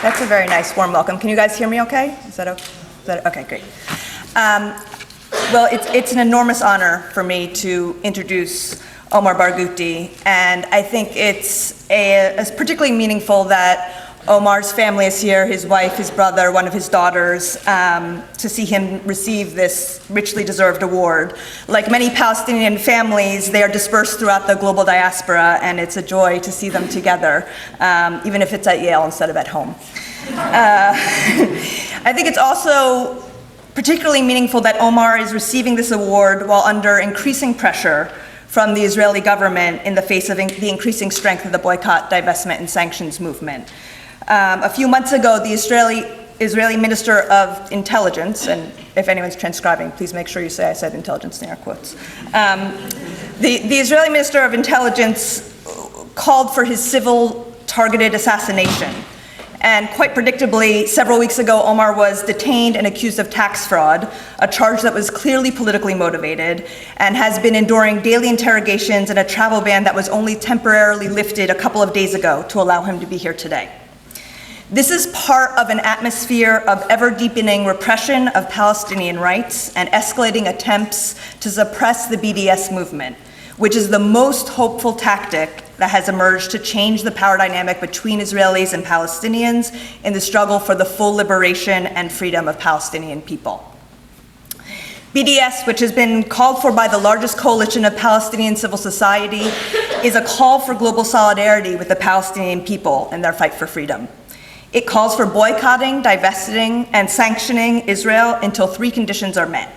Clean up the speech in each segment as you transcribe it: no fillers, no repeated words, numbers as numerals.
That's a very nice, warm welcome. Can you guys hear me okay? Is that okay? Great. Well, it's an enormous honor for me to introduce Omar Barghouti, and I think it's particularly meaningful that Omar's family is here, his wife, his brother, one of his daughters, to see him receive this richly deserved award. Like many Palestinian families, they are dispersed throughout the global diaspora, and it's a joy to see them together, even if it's at Yale instead of at home. I think it's also particularly meaningful that Omar is receiving this award while under increasing pressure from the Israeli government in the face of the increasing strength of the boycott, divestment, and sanctions movement. A few months ago, the Israeli Minister of Intelligence, and if anyone's transcribing, please make sure you say I said intelligence in air quotes. The Israeli Minister of Intelligence called for his civil targeted assassination. And quite predictably, several weeks ago, Omar was detained and accused of tax fraud, a charge that was clearly politically motivated, and has been enduring daily interrogations and a travel ban that was only temporarily lifted a couple of days ago to allow him to be here today. This is part of an atmosphere of ever-deepening repression of Palestinian rights and escalating attempts to suppress the BDS movement, which is the most hopeful tactic that has emerged to change the power dynamic between Israelis and Palestinians in the struggle for the full liberation and freedom of Palestinian people. BDS, which has been called for by the largest coalition of Palestinian civil society, is a call for global solidarity with the Palestinian people in their fight for freedom. It calls for boycotting, divesting, and sanctioning Israel until three conditions are met.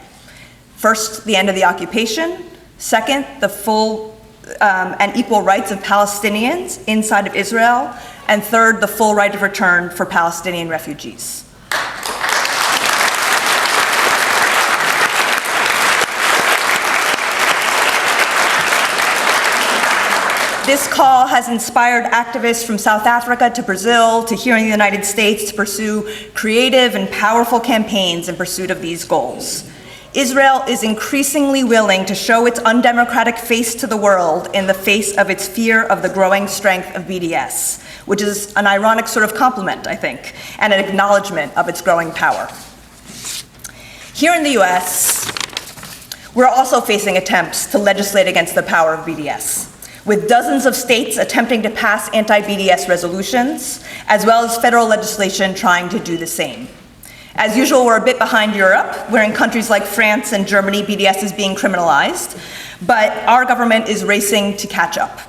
First, the end of the occupation. Second, the full and equal rights of Palestinians inside of Israel. And third, the full right of return for Palestinian refugees. This call has inspired activists from South Africa to Brazil to here in the United States to pursue creative and powerful campaigns in pursuit of these goals. Israel is increasingly willing to show its undemocratic face to the world in the face of its fear of the growing strength of BDS, which is an ironic sort of compliment, I think, and an acknowledgement of its growing power. Here in the US, we're also facing attempts to legislate against the power of BDS, with dozens of states attempting to pass anti-BDS resolutions, as well as federal legislation trying to do the same. As usual, we're a bit behind Europe, where in countries like France and Germany, BDS is being criminalized, but our government is racing to catch up.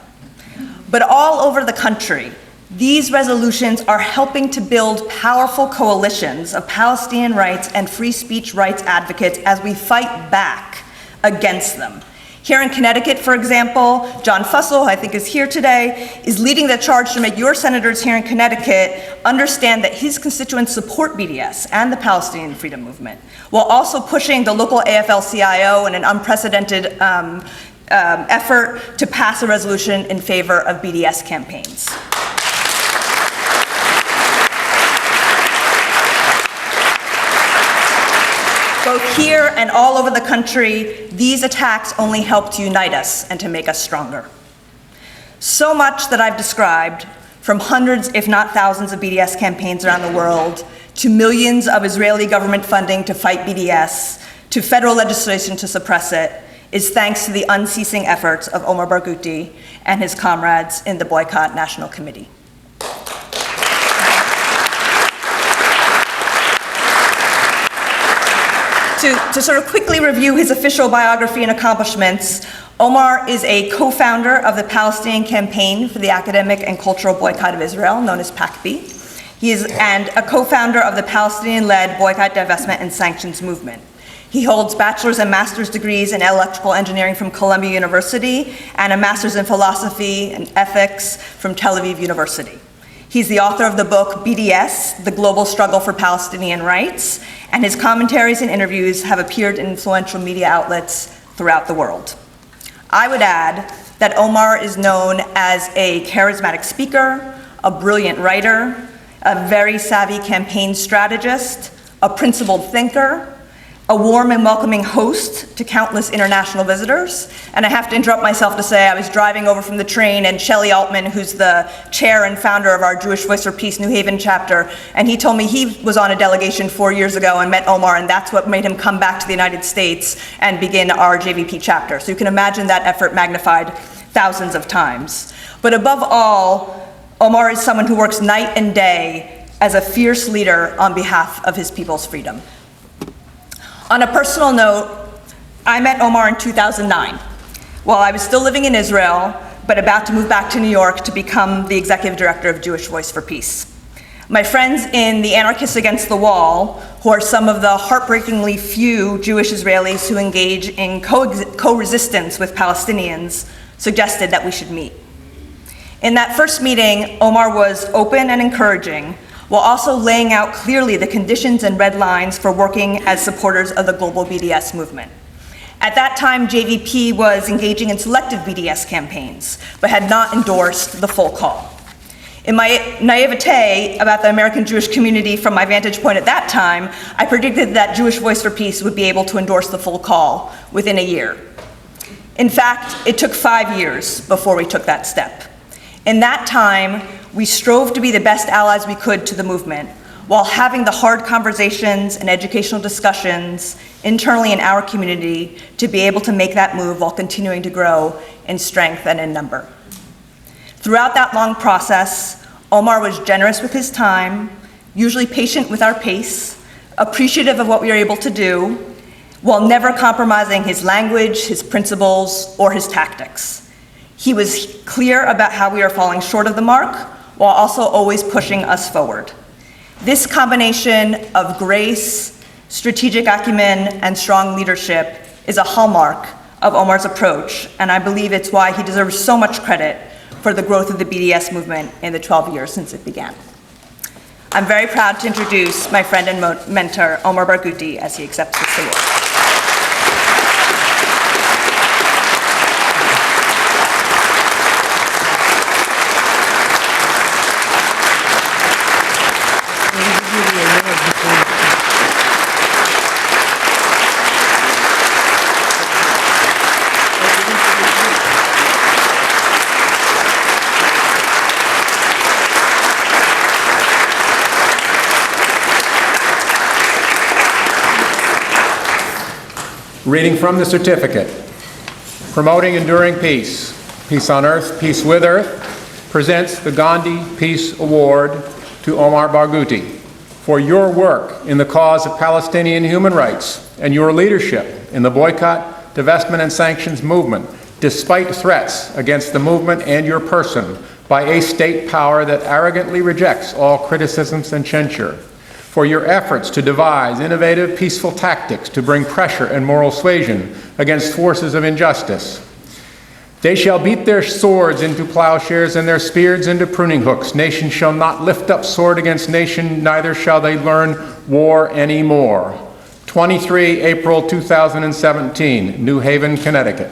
But all over the country, these resolutions are helping to build powerful coalitions of Palestinian rights and free speech rights advocates as we fight back against them. Here in Connecticut, for example, John Fussell, who I think is here today, is leading the charge to make your senators here in Connecticut understand that his constituents support BDS and the Palestinian freedom movement, while also pushing the local AFL-CIO in an unprecedented effort to pass a resolution in favor of BDS campaigns. Both here and all over the country, these attacks only help to unite us and to make us stronger. So much that I've described, from hundreds, if not thousands, of BDS campaigns around the world, to millions of Israeli government funding to fight BDS, to federal legislation to suppress it, is thanks to the unceasing efforts of Omar Barghouti and his comrades in the Boycott National Committee. To sort of quickly review his official biography and accomplishments, Omar is a co-founder of the Palestinian Campaign for the Academic and Cultural Boycott of Israel, known as PACB. He is a co-founder of the Palestinian-led Boycott, Divestment, and Sanctions movement. He holds bachelor's and master's degrees in electrical engineering from Columbia University and a master's in philosophy and ethics from Tel Aviv University. He's the author of the book BDS, The Global Struggle for Palestinian Rights, and his commentaries and interviews have appeared in influential media outlets throughout the world. I would add that Omar is known as a charismatic speaker, a brilliant writer, a very savvy campaign strategist, a principled thinker, a warm and welcoming host to countless international visitors. And I have to interrupt myself to say I was driving over from the train, and Shelley Altman, who's the chair and founder of our Jewish Voice for Peace New Haven chapter, and he told me he was on a delegation 4 years ago and met Omar, and that's what made him come back to the United States and begin our JVP chapter. So you can imagine that effort magnified thousands of times. But above all, Omar is someone who works night and day as a fierce leader on behalf of his people's freedom. On a personal note, I met Omar in 2009, while I was still living in Israel, but about to move back to New York to become the executive director of Jewish Voice for Peace. My friends in the Anarchists Against the Wall, who are some of the heartbreakingly few Jewish Israelis who engage in co-resistance with Palestinians, suggested that we should meet. In that first meeting, Omar was open and encouraging, while also laying out clearly the conditions and red lines for working as supporters of the global BDS movement. At that time, JVP was engaging in selective BDS campaigns, but had not endorsed the full call. In my naivete about the American Jewish community from my vantage point at that time, I predicted that Jewish Voice for Peace would be able to endorse the full call within a year. In fact, it took 5 years before we took that step. In that time, we strove to be the best allies we could to the movement, while having the hard conversations and educational discussions internally in our community to be able to make that move while continuing to grow in strength and in number. Throughout that long process, Omar was generous with his time, usually patient with our pace, appreciative of what we were able to do, while never compromising his language, his principles, or his tactics. He was clear about how we are falling short of the mark, while also always pushing us forward. This combination of grace, strategic acumen, and strong leadership is a hallmark of Omar's approach, and I believe it's why he deserves so much credit for the growth of the BDS movement in the 12 years since it began. I'm very proud to introduce my friend and mentor, Omar Barghouti, as he accepts this award. Reading from the certificate, Promoting Enduring Peace, Peace on Earth, Peace with Earth, presents the Gandhi Peace Award to Omar Barghouti for your work in the cause of Palestinian human rights and your leadership in the boycott, divestment, and sanctions movement, despite threats against the movement and your person by a state power that arrogantly rejects all criticisms and censure. For your efforts to devise innovative, peaceful tactics to bring pressure and moral suasion against forces of injustice. They shall beat their swords into plowshares and their spears into pruning hooks. Nation shall not lift up sword against nation, neither shall they learn war anymore. 23 April 2017, New Haven, Connecticut.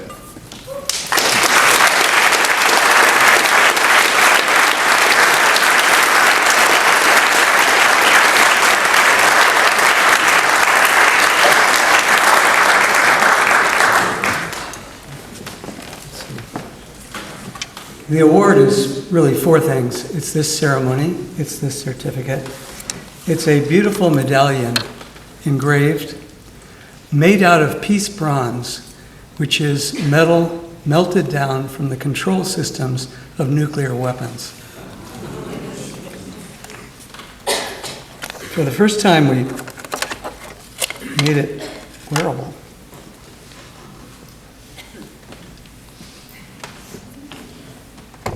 The award is really four things. It's this ceremony, it's this certificate. It's a beautiful medallion engraved, made out of peace bronze, which is metal melted down from the control systems of nuclear weapons. For the first time, we made it wearable.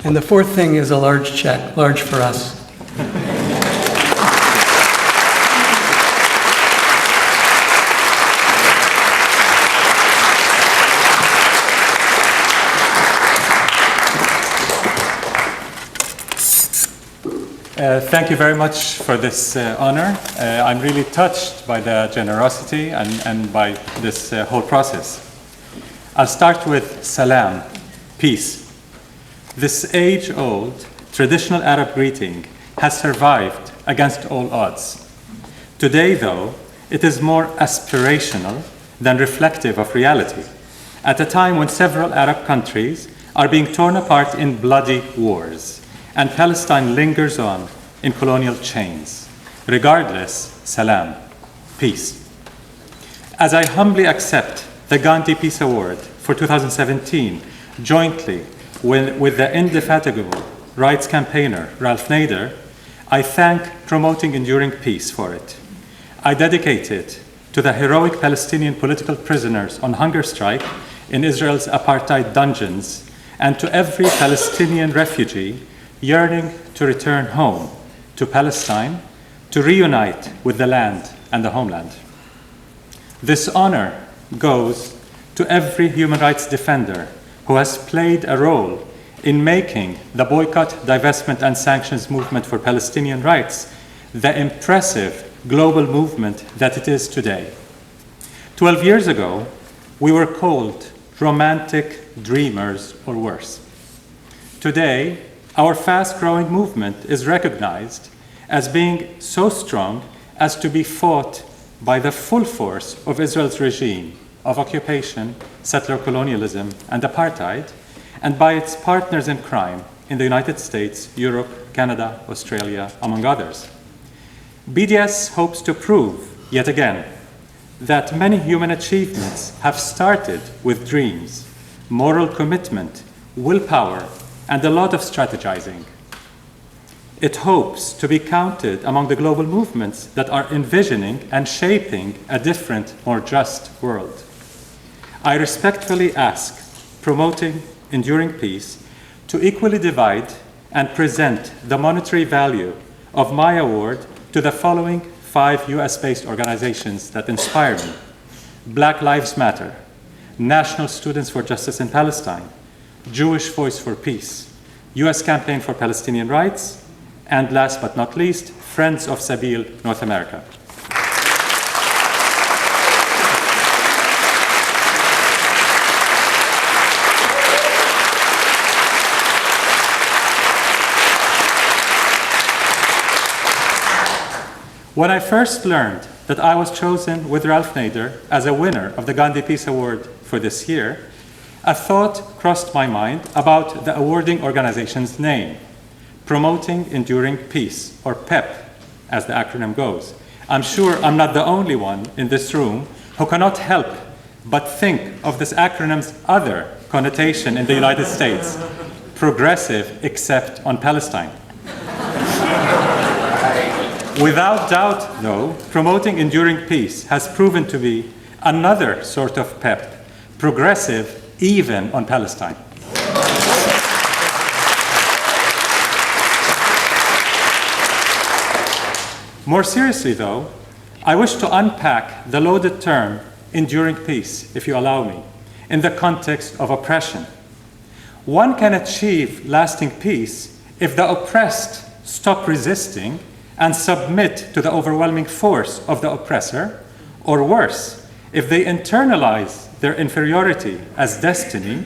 And the fourth thing is a large check, large for us. Thank you very much for this honor. I'm really touched by the generosity and by this whole process. I'll start with salam, peace. This age-old traditional Arab greeting has survived against all odds. Today, though, it is more aspirational than reflective of reality, at a time when several Arab countries are being torn apart in bloody wars, and Palestine lingers on in colonial chains. Regardless, salam, peace. As I humbly accept the Gandhi Peace Award for 2017, jointly with the indefatigable rights campaigner Ralph Nader, I thank Promoting Enduring Peace for it. I dedicate it to the heroic Palestinian political prisoners on hunger strike in Israel's apartheid dungeons, and to every Palestinian refugee yearning to return home to Palestine, to reunite with the land and the homeland. This honor goes to every human rights defender who has played a role in making the boycott, divestment, and sanctions movement for Palestinian rights the impressive global movement that it is today. 12 years ago, we were called romantic dreamers or worse. Today, our fast-growing movement is recognized as being so strong as to be fought by the full force of Israel's regime of occupation, settler colonialism, and apartheid, and by its partners in crime in the United States, Europe, Canada, Australia, among others. BDS hopes to prove, yet again, that many human achievements have started with dreams, moral commitment, willpower, and a lot of strategizing. It hopes to be counted among the global movements that are envisioning and shaping a different, more just world. I respectfully ask Promoting Enduring Peace to equally divide and present the monetary value of my award to the following 5 US-based organizations that inspire me: Black Lives Matter, National Students for Justice in Palestine, Jewish Voice for Peace, US Campaign for Palestinian Rights, and last but not least, Friends of Sabil North America. When I first learned that I was chosen with Ralph Nader as a winner of the Gandhi Peace Award for this year, a thought crossed my mind about the awarding organization's name, Promoting Enduring Peace, or PEP, as the acronym goes. I'm sure I'm not the only one in this room who cannot help but think of this acronym's other connotation in the United States, progressive except on Palestine. Without doubt, though, Promoting Enduring Peace has proven to be another sort of PEP, progressive even on Palestine. More seriously, though, I wish to unpack the loaded term enduring peace, if you allow me, in the context of oppression. One can achieve lasting peace if the oppressed stop resisting and submit to the overwhelming force of the oppressor, or worse, if they internalize their inferiority as destiny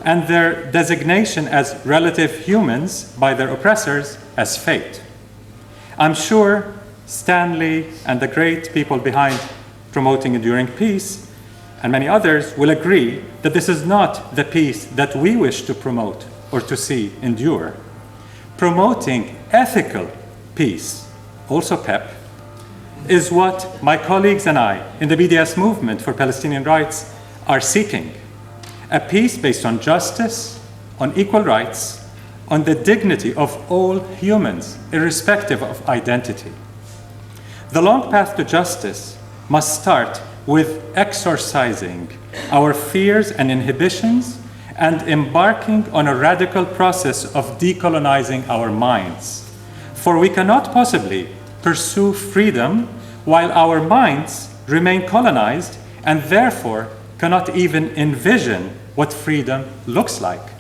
and their designation as relative humans by their oppressors as fate. I'm sure Stanley and the great people behind Promoting Enduring Peace and many others will agree that this is not the peace that we wish to promote or to see endure. Promoting ethical peace, also PEP, is what my colleagues and I in the BDS movement for Palestinian rights are seeking. A peace based on justice, on equal rights, on the dignity of all humans, irrespective of identity. The long path to justice must start with exorcising our fears and inhibitions and embarking on a radical process of decolonizing our minds. For we cannot possibly pursue freedom while our minds remain colonized and therefore cannot even envision what freedom looks like.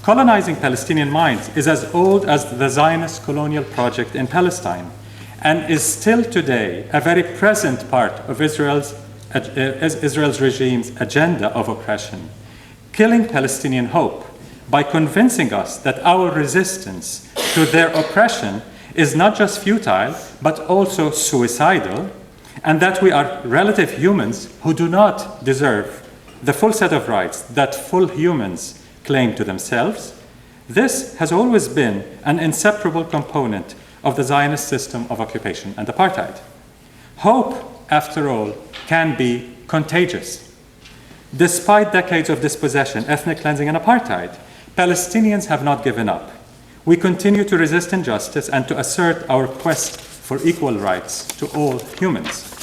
Colonizing Palestinian minds is as old as the Zionist colonial project in Palestine and is still today a very present part of Israel's regime's agenda of oppression, killing Palestinian hope by convincing us that our resistance to their oppression is not just futile, but also suicidal, and that we are relative humans who do not deserve the full set of rights that full humans claim to themselves, this has always been an inseparable component of the Zionist system of occupation and apartheid. Hope, after all, can be contagious. Despite decades of dispossession, ethnic cleansing, and apartheid, Palestinians have not given up. We continue to resist injustice and to assert our quest for equal rights to all humans.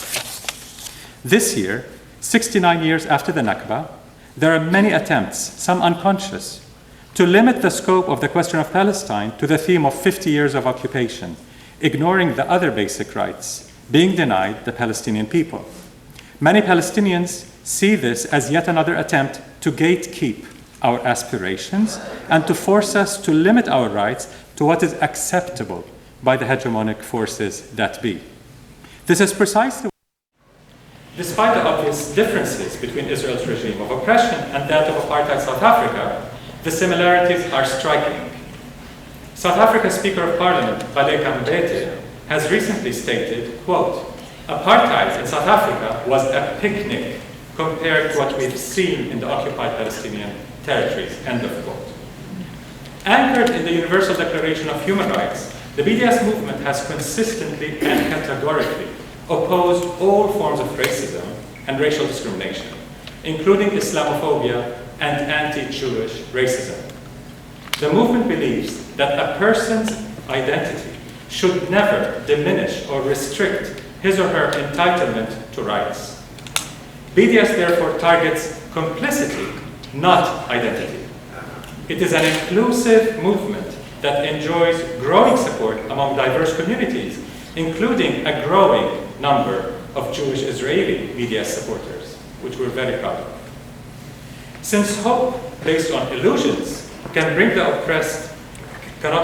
This year, 69 years after the Nakba, there are many attempts, some unconscious, to limit the scope of the question of Palestine to the theme of 50 years of occupation, ignoring the other basic rights being denied the Palestinian people. Many Palestinians see this as yet another attempt to gatekeep our aspirations and to force us to limit our rights to what is acceptable by the hegemonic forces that be. This is precisely. Despite the obvious differences between Israel's regime of oppression and that of apartheid South Africa, the similarities are striking. South Africa's Speaker of Parliament, Rebecca Vilkomerson, has recently stated, quote, "Apartheid in South Africa was a picnic compared to what we've seen in the occupied Palestinian territories," end of quote. Anchored in the Universal Declaration of Human Rights, the BDS movement has consistently and categorically opposed all forms of racism and racial discrimination, including Islamophobia and anti-Jewish racism. The movement believes that a person's identity should never diminish or restrict his or her entitlement to rights. BDS therefore targets complicity, not identity. It is an inclusive movement that enjoys growing support among diverse communities, including a growing number of Jewish Israeli BDS supporters, which we're very proud of. Since hope based on illusions cannot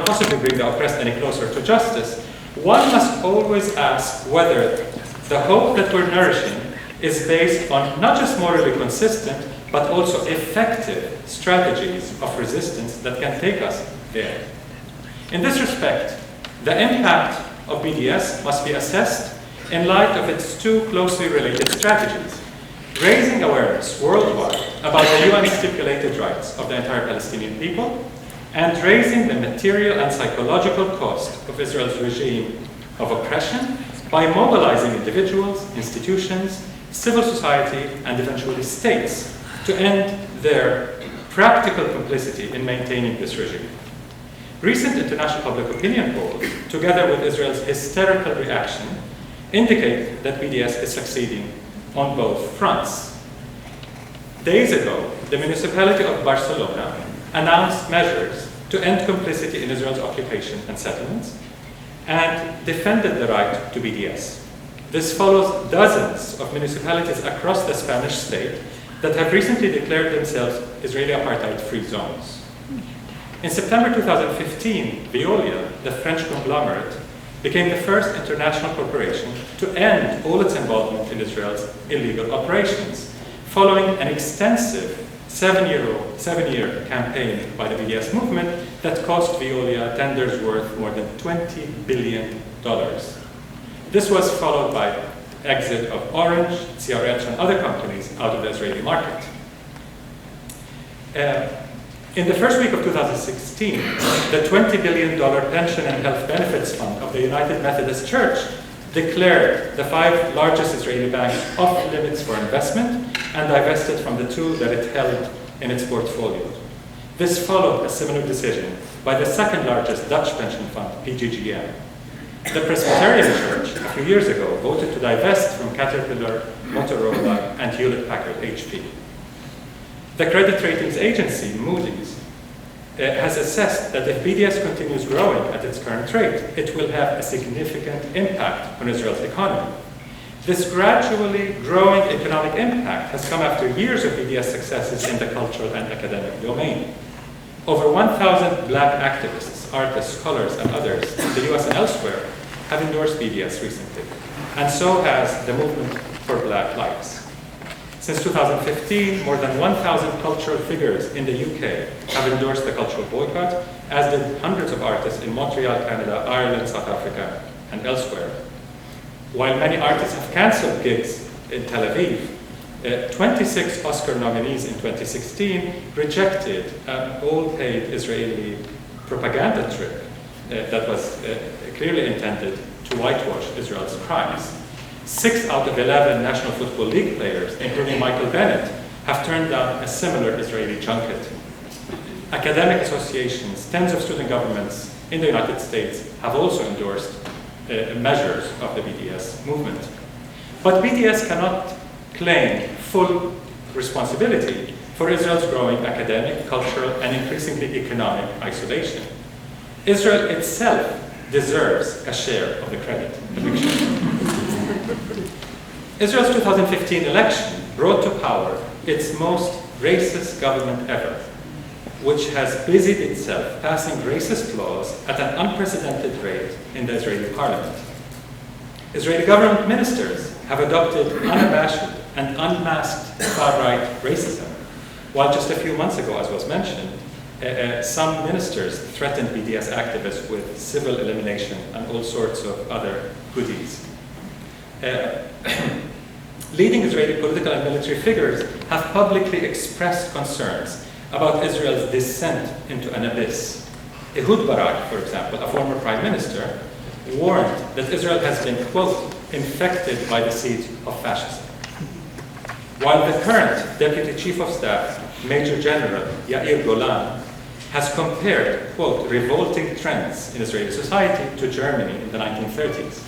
possibly bring the oppressed any closer to justice, one must always ask whether the hope that we're nourishing is based on not just morally consistent, but also effective strategies of resistance that can take us there. In this respect, the impact of BDS must be assessed in light of its two closely related strategies: raising awareness worldwide about the UN-stipulated rights of the entire Palestinian people, and raising the material and psychological cost of Israel's regime of oppression by mobilizing individuals, institutions, civil society, and eventually states to end their practical complicity in maintaining this regime. Recent international public opinion polls, together with Israel's hysterical reaction, indicate that BDS is succeeding on both fronts. Days ago, the municipality of Barcelona announced measures to end complicity in Israel's occupation and settlements and defended the right to BDS. This follows dozens of municipalities across the Spanish state that have recently declared themselves Israeli apartheid-free zones. In September 2015, Veolia, the French conglomerate, became the first international corporation to end all its involvement in Israel's illegal operations, following an extensive seven-year campaign by the BDS movement that cost Veolia tenders worth more than $20 billion. This was followed by exit of Orange, CRH, and other companies out of the Israeli market. In the first week of 2016, the $20 billion Pension and Health Benefits Fund of the United Methodist Church declared the 5 largest Israeli banks off limits for investment and divested from the 2 that it held in its portfolio. This followed a similar decision by the second largest Dutch pension fund, PGGM. The Presbyterian Church, a few years ago, voted to divest from Caterpillar, Motorola, and Hewlett-Packard HP. The credit ratings agency, Moody's, has assessed that if BDS continues growing at its current rate, it will have a significant impact on Israel's economy. This gradually growing economic impact has come after years of BDS successes in the cultural and academic domain. Over 1,000 black activists, artists, scholars, and others in the US and elsewhere have endorsed BDS recently, and so has the movement for Black Lives. Since 2015, more than 1,000 cultural figures in the UK have endorsed the cultural boycott, as did hundreds of artists in Montreal, Canada, Ireland, South Africa, and elsewhere. While many artists have canceled gigs in Tel Aviv, 26 Oscar nominees in 2016 rejected an all-paid Israeli propaganda trip that was clearly intended to whitewash Israel's crimes. 6 out of 11 National Football League players, including Michael Bennett, have turned down a similar Israeli junket. Academic associations, tens of student governments in the United States have also endorsed measures of the BDS movement. But BDS cannot claim full responsibility for Israel's growing academic, cultural, and increasingly economic isolation. Israel itself deserves a share of the credit. Israel's 2015 election brought to power its most racist government ever, which has busied itself passing racist laws at an unprecedented rate in the Israeli parliament. Israeli government ministers have adopted unabashed and unmasked far-right racism, while just a few months ago, as was mentioned, some ministers threatened BDS activists with civil elimination and all sorts of other goodies. Leading Israeli political and military figures have publicly expressed concerns about Israel's descent into an abyss. Ehud Barak, for example, a former prime minister, warned that Israel has been, quote, infected by the seeds of fascism. While the current Deputy Chief of Staff, Major General Yair Golan, has compared, quote, revolting trends in Israeli society to Germany in the 1930s.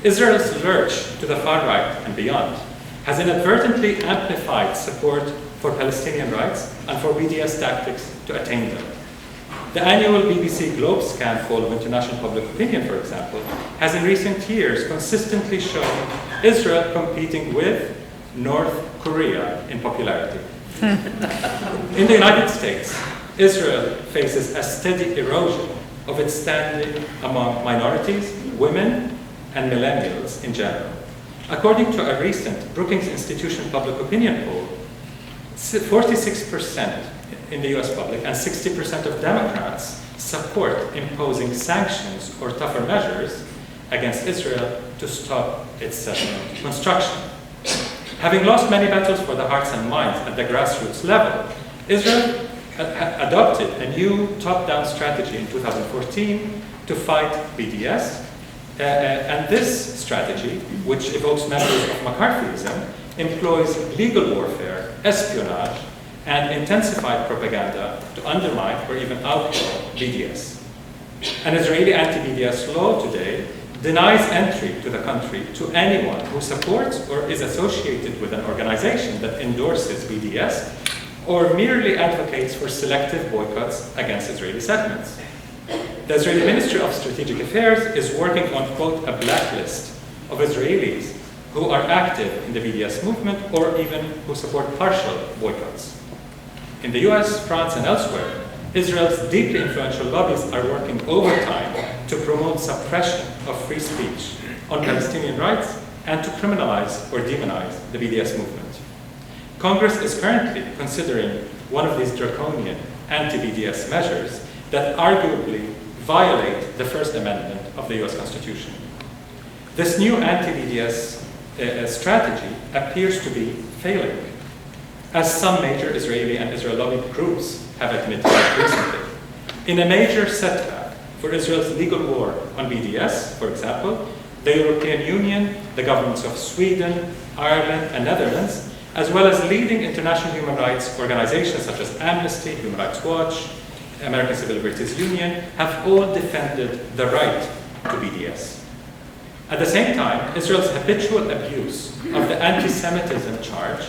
Israel's lurch to the far right and beyond has inadvertently amplified support for Palestinian rights and for BDS tactics to attain them. The annual BBC Globe scan poll of international public opinion, for example, has in recent years consistently shown Israel competing with North Korea in popularity. In the United States, Israel faces a steady erosion of its standing among minorities, women, and millennials in general. According to a recent Brookings Institution public opinion poll, 46% in the US public and 60% of Democrats support imposing sanctions or tougher measures against Israel to stop its settlement construction. Having lost many battles for the hearts and minds at the grassroots level, Israel adopted a new top-down strategy in 2014 to fight BDS. And this strategy, which evokes memories of McCarthyism, employs legal warfare, espionage, and intensified propaganda to undermine or even outlaw BDS. An Israeli anti-BDS law today denies entry to the country to anyone who supports or is associated with an organization that endorses BDS or merely advocates for selective boycotts against Israeli settlements. The Israeli Ministry of Strategic Affairs is working on, quote, a blacklist of Israelis who are active in the BDS movement or even who support partial boycotts. In the US, France, and elsewhere, Israel's deeply influential lobbies are working overtime to promote suppression of free speech on Palestinian rights and to criminalize or demonize the BDS movement. Congress is currently considering one of these draconian anti-BDS measures that arguably violate the First Amendment of the US Constitution. This new anti-BDS strategy appears to be failing, as some major Israeli and Israel-lobbied groups have admitted recently. In a major setback for Israel's legal war on BDS, for example, the European Union, the governments of Sweden, Ireland, and Netherlands, as well as leading international human rights organizations such as Amnesty, Human Rights Watch, American Civil Liberties Union, have all defended the right to BDS. At the same time, Israel's habitual abuse of the anti-Semitism charge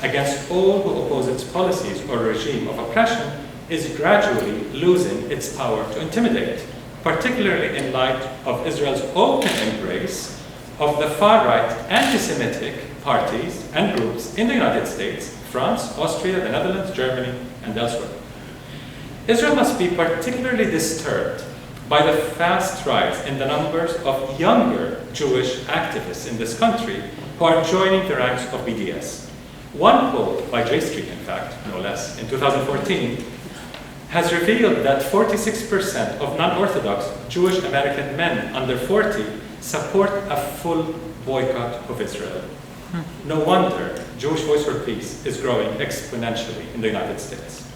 against all who oppose its policies or regime of oppression is gradually losing its power to intimidate, particularly in light of Israel's open embrace of the far-right anti-Semitic parties and groups in the United States, France, Austria, the Netherlands, Germany, and elsewhere. Israel must be particularly disturbed by the fast rise in the numbers of younger Jewish activists in this country who are joining the ranks of BDS. One poll by J Street, in fact, no less, in 2014, has revealed that 46% of non-Orthodox Jewish American men under 40 support a full boycott of Israel. No wonder Jewish Voice for Peace is growing exponentially in the United States.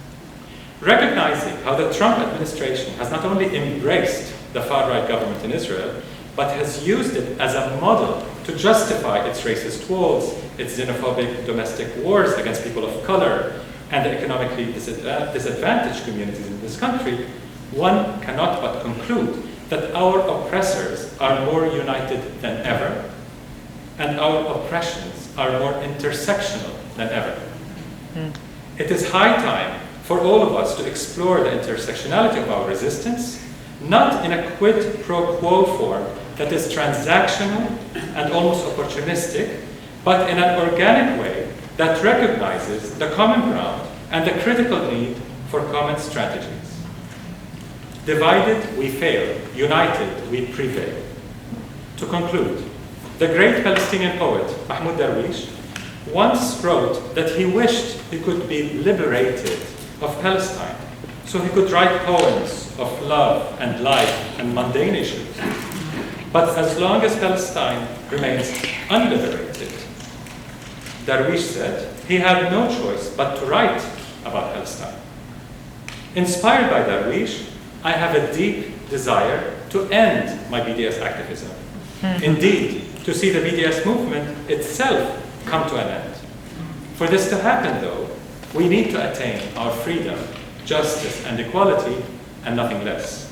Recognizing how the Trump administration has not only embraced the far-right government in Israel, but has used it as a model to justify its racist walls, its xenophobic domestic wars against people of color, and the economically disadvantaged communities in this country, one cannot but conclude that our oppressors are more united than ever, and our oppressions are more intersectional than ever. It is high time for all of us to explore the intersectionality of our resistance, not in a quid pro quo form that is transactional and almost opportunistic, but in an organic way that recognizes the common ground and the critical need for common strategies. Divided, we fail. United, we prevail. To conclude, the great Palestinian poet, Mahmoud Darwish, once wrote that he wished he could be liberated of Palestine, so he could write poems of love and life and mundane issues. But as long as Palestine remains unliberated, Darwish said he had no choice but to write about Palestine. Inspired by Darwish, I have a deep desire to end my BDS activism. Indeed, to see the BDS movement itself come to an end. For this to happen, though, we need to attain our freedom, justice, and equality, and nothing less.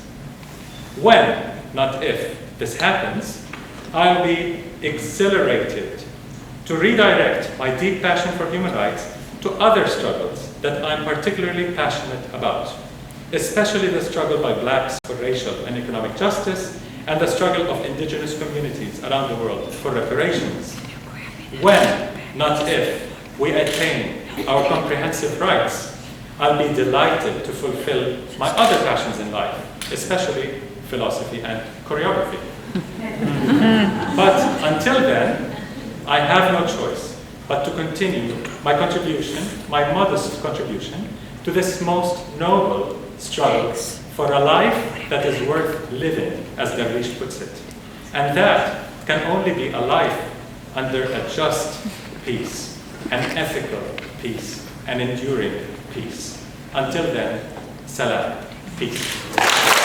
When, not if, this happens, I'll be exhilarated to redirect my deep passion for human rights to other struggles that I'm particularly passionate about, especially the struggle by blacks for racial and economic justice, and the struggle of indigenous communities around the world for reparations. When, not if, we attain our comprehensive rights, I'll be delighted to fulfill my other passions in life, especially philosophy and choreography. But until then, I have no choice but to continue my contribution, my modest contribution, to this most noble struggle for a life that is worth living, as Darwish puts it. And that can only be a life under a just peace, an ethical peace, an enduring peace. Until then, salam, peace.